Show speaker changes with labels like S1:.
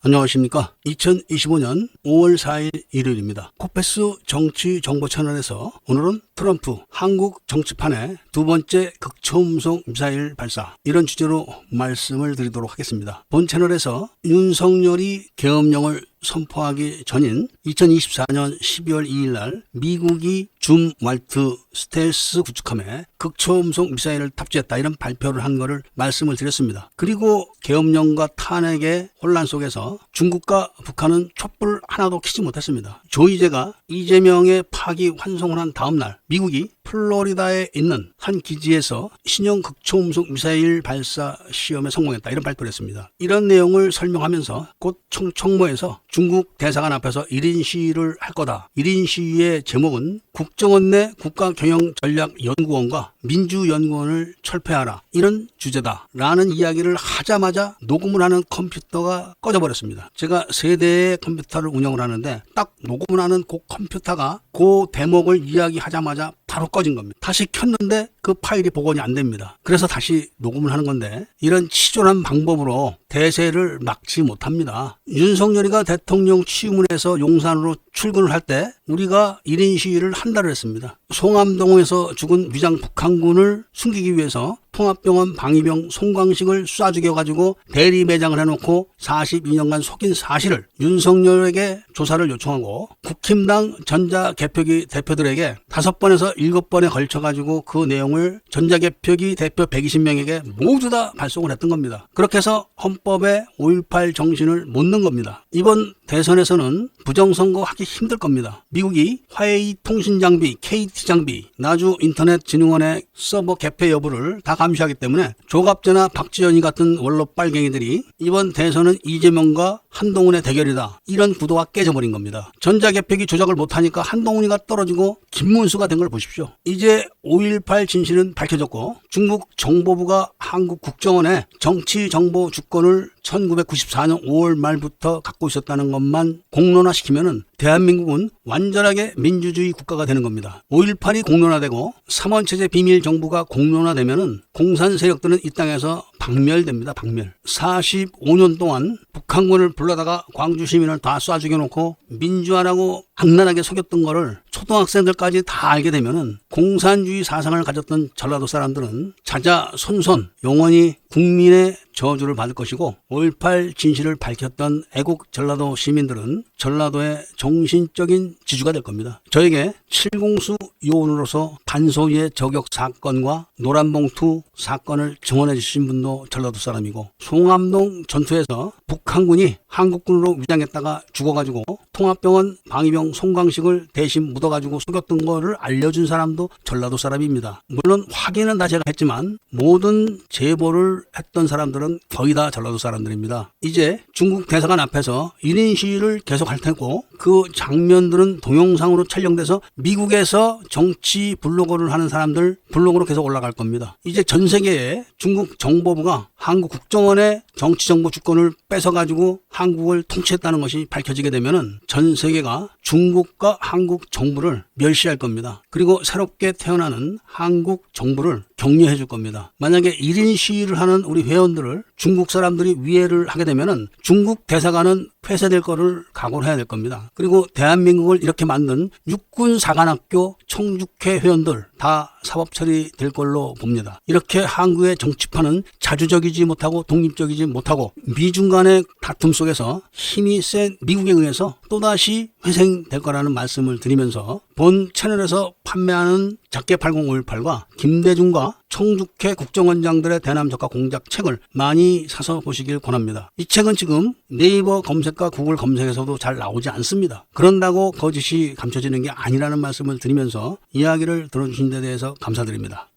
S1: 안녕하십니까. 2025년 5월 4일 일요일입니다. 코페스 정치 정보 채널에서 오늘은 트럼프 한국 정치판의 두 번째 극초음속 미사일 발사, 이런 주제로 말씀을 드리도록 하겠습니다. 본 채널에서 윤석열이 계엄령을 선포하기 전인 2024년 12월 2일 날 미국이 줌 왈트 스텔스 구축함에 극초음속 미사일을 탑재했다, 이런 발표를 한 거를 말씀을 드렸습니다. 그리고 계엄령과 탄핵의 혼란 속에서 중국과 북한은 촛불 하나도 켜지 못했습니다. 조이제가 이재명의 파기 환송을 한 다음 날 미국이 플로리다에 있는 한 기지에서 신형 극초음속 미사일 발사 시험에 성공했다, 이런 발표를 했습니다. 이런 내용을 설명하면서 곧 청모에서 중국 대사관 앞에서 1인 시위를 할 거다. 1인 시위의 제목은 국정원 내 국가경영전략연구원과 민주연구원을 철폐하라, 이런 주제다 라는 이야기를 하자마자 녹음을 하는 컴퓨터가 꺼져버렸습니다. 제가 세 대의 컴퓨터를 운영을 하는데 딱 녹음을 하는 그 컴퓨터가 그 대목을 이야기하자마자 바로 꺼진 겁니다. 다시 켰는데 그 파일이 복원이 안 됩니다. 그래서 다시 녹음을 하는 건데, 이런 치졸한 방법으로 대세를 막지 못합니다. 윤석열이가 대통령 취임을 해서 용산으로 출근을 할 때 우리가 1인 시위를 한 달을 했습니다. 송암동에서 죽은 위장 북한군을 숨기기 위해서 통합병원 방위병 송광식을 쏴 죽여가지고 대리 매장을 해놓고 42년간 속인 사실을 윤석열에게 조사를 요청하고 국힘당 전자개표기 대표들에게 5번에서 7번에 걸쳐가지고 그 내용을 전자개표기 대표 120명에게 모두 다 발송을 했던 겁니다. 그렇게 해서 헌법에 5.18 정신을 못 넣은 겁니다. 이번 대선에서는 부정선거 하기 힘들 겁니다. 미국이 화웨이 통신장비, KT 장비, 나주 인터넷진흥원의 서버 개폐 여부를 다 감시하기 때문에 조갑재나 박지원이 같은 원로 빨갱이들이 이번 대선은 이재명과 한동훈의 대결이다, 이런 구도가 깨져버린 겁니다. 전자개표기 조작을 못하니까 한동훈이가 떨어지고 김문수가 된 걸 보십시오. 이제 5.18 진실은 밝혀졌고 중국 정보부가 한국 국정원에 정치정보 주권을 1994년 5월 말부터 갖고 있었다는 것만 공론화시키면은 대한민국은 완전하게 민주주의 국가가 되는 겁니다. 5.18이 공론화되고 삼원체제 비밀 정부가 공론화되면은 공산 세력들은 이 땅에서 박멸됩니다. 박멸. 45년 동안 북한군을 불러다가 광주 시민을 다 쏴 죽여놓고 민주화라고 악랄하게 속였던 거를 초등학생들까지 다 알게 되면은 공산주의 사상을 가졌던 전라도 사람들은 자자손손 영원히 국민의 저주를 받을 것이고, 5.18 진실을 밝혔던 애국 전라도 시민들은 전라도의 정신적인 지주가 될 겁니다. 저에게 칠공수 요원으로서 반소위의 저격 사건과 노란봉투 사건을 증언해 주신 분도 전라도 사람이고, 송암동 전투에서 북한군이 한국군으로 위장했다가 죽어가지고 통합병원 방위병 송광식을 대신 묻어가지고 속였던 거를 알려준 사람도 전라도 사람입니다. 물론 확인은 다 제가 했지만 모든 제보를 했던 사람들은 거의 다 전라도 사람들입니다. 이제 중국 대사관 앞에서 1인 시위를 계속 할 테고, 그 장면들은 동영상으로 촬영돼서 미국에서 정치 블로거를 하는 사람들 블로그로 계속 올라갈 겁니다. 이제 전 세계에 중국 정보부가 한국 국정원의 정치정보 주권을 뺏어가지고 한국을 통치했다는 것이 밝혀지게 되면은 전 세계가 중국과 한국 정부를 멸시할 겁니다. 그리고 새롭게 태어나는 한국 정부를 격려해 줄 겁니다. 만약에 1인 시위를 하는 우리 회원들을 중국 사람들이 위해를 하게 되면은 중국 대사관은 폐쇄될 거를 각오를 해야 될 겁니다. 그리고 대한민국을 이렇게 만든 육군사관학교 청주회 회원들 다 사법 처리될 걸로 봅니다. 이렇게 한국의 정치판은 자주적이지 못하고 독립적이지 못하고 미중 간의 다툼 속에서 힘이 센 미국에 의해서 또다시 회생될 거라는 말씀을 드리면서 본 채널에서 판매하는 작게 8058과 김대중과 청주회 국정원장들의 대남 적화 공작 책을 많이 사서 보시길 권합니다. 이 책은 지금 네이버 검색과 구글 검색에서도 잘 나오지 않습니다. 그런다고 거짓이 감춰지는 게 아니라는 말씀을 드리면서 이야기를 들어주신 데 대해서 감사드립니다.